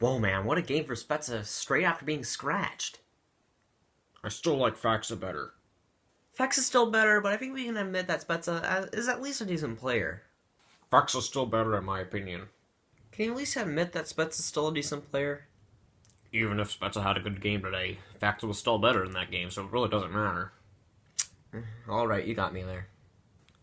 Whoa, man, what a game for Spezza straight after being scratched. I still like Faxa better. Fex is still better, but I think we can admit that Spezza is at least a decent player. Faxa's still better in my opinion. Can you at least admit that Spezza's still a decent player? Even if Spezza had a good game today, Faxa was still better in that game, so it really doesn't matter. Alright, you got me there.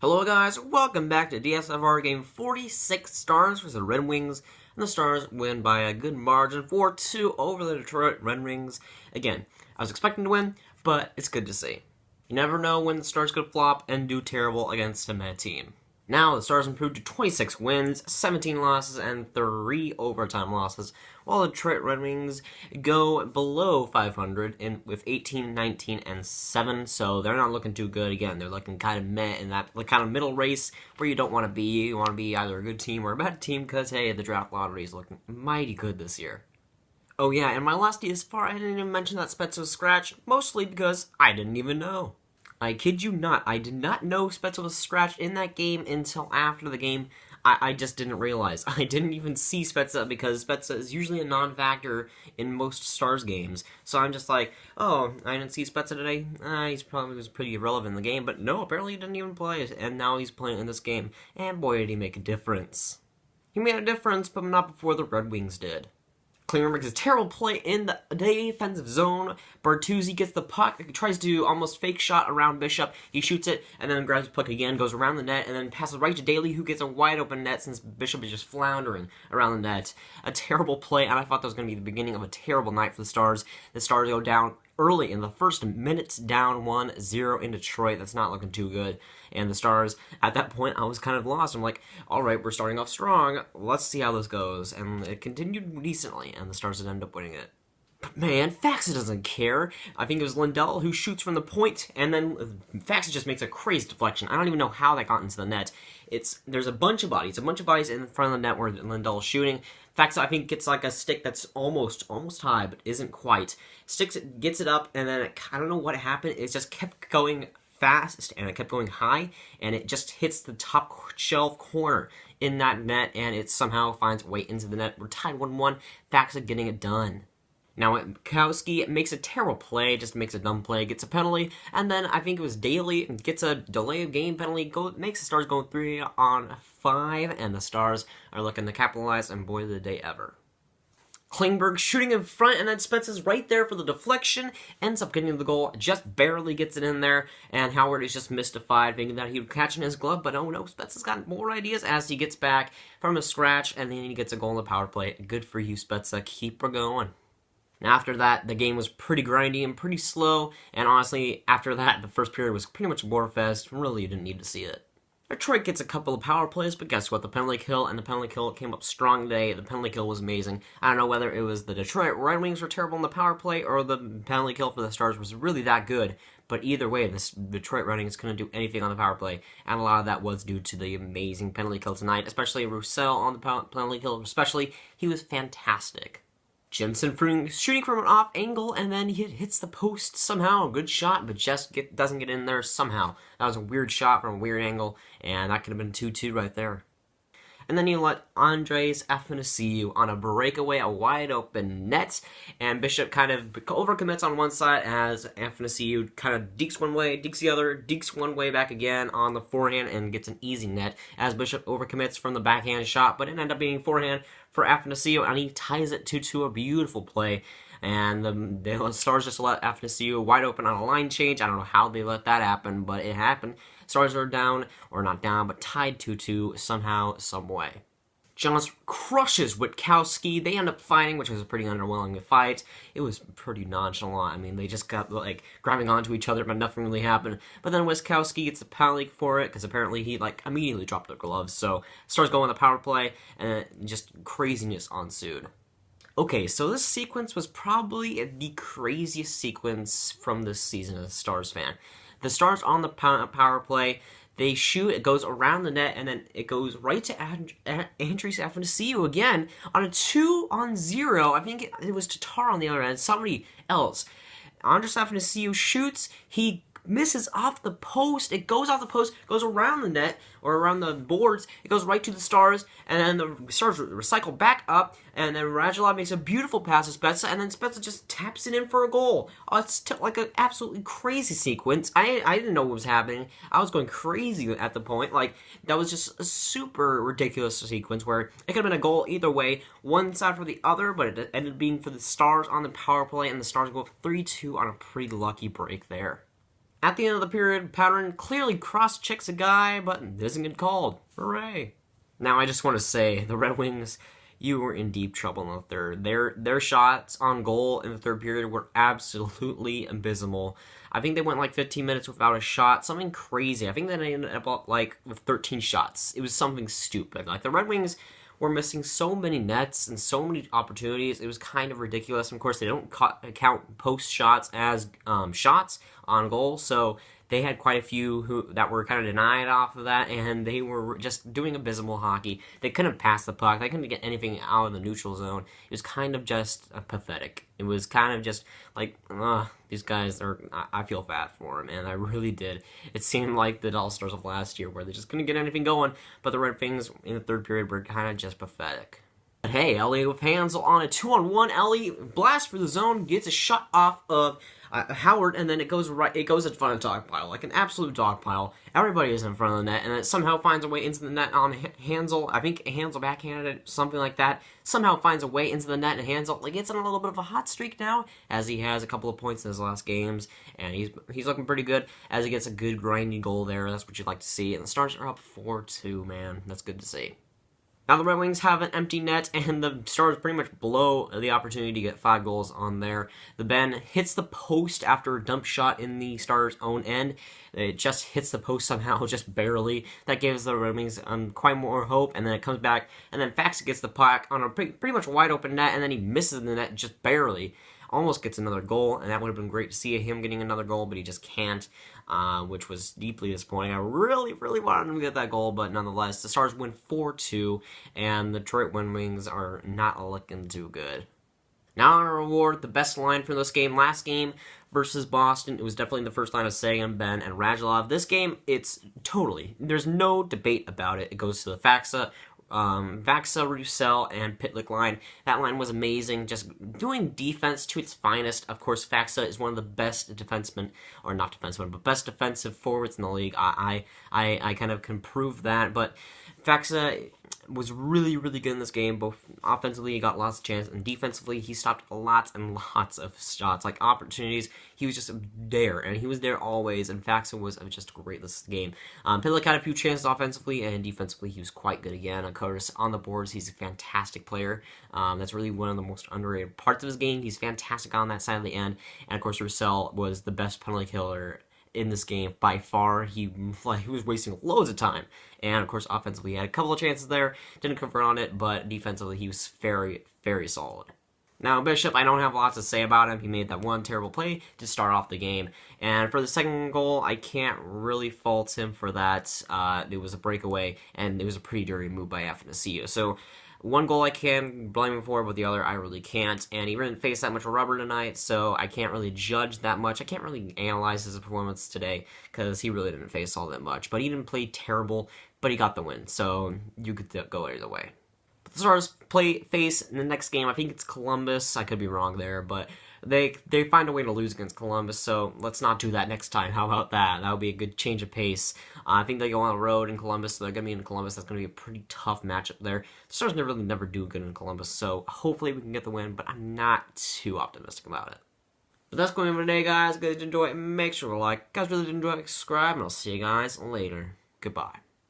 Hello guys, welcome back to DSFR game 46 Stars versus the Red Wings, and the Stars win by a good margin 4-2 over the Detroit Red Wings. Again, I was expecting to win, but it's good to see. You never know when the Stars could flop and do terrible against a mad team. Now, the Stars improved to 26 wins, 17 losses, and 3 overtime losses, while the Detroit Red Wings go below 500 with 18, 19, and 7, so they're not looking too good again. They're looking kind of meh in that kind of middle race where you don't want to be. You want to be either a good team or a bad team because, hey, the draft lottery is looking mighty good this year. Oh yeah, and my last DSFR, I didn't even mention that Spezza was scratched, mostly because I didn't even know. I kid you not, I did not know Spezza was scratched in that game until after the game. I just didn't realize. I didn't even see Spezza because Spezza is usually a non-factor in most Stars games. So I'm just like, oh, I didn't see Spezza today? He's probably was pretty irrelevant in the game, but no, apparently he didn't even play it, and now he's playing in this game. And boy, did he make a difference. He made a difference, but not before the Red Wings did. Klingberg makes a terrible play in the defensive zone. Bertuzzi gets the puck, tries to almost fake shot around Bishop. He shoots it, and then grabs the puck again, goes around the net, and then passes right to Daly, who gets a wide open net since Bishop is just floundering around the net. A terrible play, and I thought that was going to be the beginning of a terrible night for the Stars. The Stars go down early in the first minutes, down 1-0 in Detroit. That's not looking too good. And the Stars, at that point, I was kind of lost. I'm like, all right, we're starting off strong. Let's see how this goes. And it continued decently, and the Stars did end up winning it. But man, Faxa doesn't care. I think it was Lindell who shoots from the point, and then Faxa just makes a crazy deflection. I don't even know how that got into the net. There's a bunch of bodies in front of the net where Lindell is shooting. Faxa, I think, gets like a stick that's almost high, but isn't quite. Sticks it, gets it up, and then I don't know what happened. It just kept going fast, and it kept going high, and it just hits the top shelf corner in that net, and it somehow finds its way into the net. We're tied 1-1. Faxa getting it done. Now, Kowski makes a terrible play, just makes a dumb play, gets a penalty, and then I think it was Daly gets a delay of game penalty, makes the Stars go 3-on-5, and the Stars are looking to capitalize, and boy, the day ever. Klingberg shooting in front, and then Spezza's right there for the deflection, ends up getting the goal, just barely gets it in there, and Howard is just mystified, thinking that he would catch in his glove, but oh no, Spezza's got more ideas as he gets back from a scratch, and then he gets a goal in the power play. Good for you, Spezza. Keep her going. After that, the game was pretty grindy and pretty slow, and honestly, after that, the first period was pretty much war fest. Really, you didn't need to see it. Detroit gets a couple of power plays, but guess what? The penalty kill came up strong today. The penalty kill was amazing. I don't know whether it was the Detroit Red Wings were terrible in the power play or the penalty kill for the Stars was really that good. But either way, this Detroit Red Wings couldn't do anything on the power play, and a lot of that was due to the amazing penalty kill tonight, especially Roussel on the penalty kill, especially. He was fantastic. Jensen shooting from an off angle, and then he hits the post somehow. A good shot, but just doesn't get in there somehow. That was a weird shot from a weird angle, and that could have been 2-2 right there. And then you let Andres Athanasiou on a breakaway, a wide open net, and Bishop kind of overcommits on one side as Athanasiou kind of dekes one way, dekes the other, dekes one way back again on the forehand, and gets an easy net as Bishop overcommits from the backhand shot, but it ended up being forehand for Athanasiou, and he ties it 2-2, a beautiful play. And the Stars just let Athanasiou wide open on a line change. I don't know how they let that happen, but it happened. Stars are down, or not down, but tied 2-2 somehow, some way. Jones crushes Witkowski. They end up fighting, which was a pretty underwhelming fight. It was pretty nonchalant. I mean, they just got, like, grabbing onto each other, but nothing really happened. But then Witkowski gets the penalty for it, because apparently he, like, immediately dropped the gloves. So, Stars go on the power play, and just craziness ensued. Okay, so this sequence was probably the craziest sequence from this season as a Stars fan. The Stars on the power play, they shoot, it goes around the net, and then it goes right to Andres Athanasiou again on a 2-on-0. I think it was Tatar on the other end, somebody else. Andres Athanasiou shoots, he misses off the post. It goes off the post, goes around the net, or around the boards. It goes right to the Stars, and then the Stars recycle back up, and then Radulov makes a beautiful pass to Spezza, and then Spezza just taps it in for a goal. Oh, it's like an absolutely crazy sequence. I didn't know what was happening. I was going crazy at the point. Like, that was just a super ridiculous sequence where it could have been a goal either way, one side for the other, but it ended up being for the Stars on the power play, and the Stars go up 3-2 on a pretty lucky break there. At the end of the period, Patterson clearly cross-checks a guy, but doesn't get called. Hooray. Now, I just want to say, the Red Wings, you were in deep trouble in the third. Their shots on goal in the third period were absolutely abysmal. I think they went like 15 minutes without a shot, something crazy. I think they ended up like with 13 shots. It was something stupid. Like, the Red Wings were missing so many nets and so many opportunities. It was kind of ridiculous. And of course, they don't count post shots as shots on goal, so they had quite a few that were kind of denied off of that, and they were just doing abysmal hockey. They couldn't pass the puck. They couldn't get anything out of the neutral zone. It was kind of just pathetic. It was kind of just like, these guys are, I feel bad for them, and I really did. It seemed like the All-Stars of last year, where they just couldn't get anything going, but the Red Wings in the third period were kind of just pathetic. But hey, Ellie with Hansel on a 2-on-1. Ellie blasts for the zone, gets a shot off of Howard, and then it goes in front of dog pile, like an absolute dog pile. Everybody is in front of the net, and it somehow finds a way into the net on Hansel. I think Hansel backhanded it, something like that. Somehow finds a way into the net, and Hansel gets on a little bit of a hot streak now, as he has a couple of points in his last games, and he's looking pretty good as he gets a good grinding goal there. That's what you'd like to see, and the Stars are up 4-2, man. That's good to see. Now the Red Wings have an empty net, and the Stars pretty much blow the opportunity to get 5 goals on there. The Ben hits the post after a dump shot in the Stars' own end. It just hits the post somehow, just barely. That gives the Red Wings quite more hope, and then it comes back, and then Fax gets the puck on a pretty much wide open net, and then he misses the net just barely. Almost gets another goal, and that would have been great to see him getting another goal, but he just can't, which was deeply disappointing. I really, really wanted him to get that goal, but nonetheless, the Stars win 4-2, and the Detroit Red Wings are not looking too good. Now on our award, the best line from this game. Last game versus Boston, it was definitely the first line of Sagan, Ben, and Radulov. This game, there's no debate about it. It goes to the Faxa, Roussel, and Pitlick line. That line was amazing, just doing defense to its finest. Of course, Faxa is one of the best defensemen, or not defensemen, but best defensive forwards in the league. I kind of can prove that, but Faxa was really, really good in this game. Both offensively, he got lots of chances, and defensively, he stopped lots and lots of shots, like opportunities. He was just there, and he was there always, and Faxa was just great this game. Pitlick had a few chances offensively, and defensively, he was quite good again. Of course, on the boards, he's a fantastic player. That's really one of the most underrated parts of his game. He's fantastic on that side of the end, and of course, Roussel was the best penalty killer in this game by far. He was wasting loads of time, and of course offensively he had a couple of chances there, didn't convert on it, but defensively he was very, very solid. Now Bishop, I don't have lots to say about him. He made that one terrible play to start off the game, and for the second goal I can't really fault him for that. It was a breakaway, and it was a pretty dirty move by Athanasiou. So one goal I can blame him for, but the other I really can't. And he didn't face that much rubber tonight, so I can't really judge that much. I can't really analyze his performance today, because he really didn't face all that much. But he didn't play terrible, but he got the win, so you could go either way. But the Stars face in the next game. I think it's Columbus. I could be wrong there, but they find a way to lose against Columbus, so let's not do that next time. How about that? That would be a good change of pace. I think they go on the road in Columbus, so they're going to be in Columbus. That's going to be a pretty tough matchup there. The Stars never do good in Columbus, so hopefully we can get the win, but I'm not too optimistic about it. But that's going for today, guys. Guys, enjoy it. Make sure to like. Guys, really did enjoy it. Subscribe, and I'll see you guys later. Goodbye.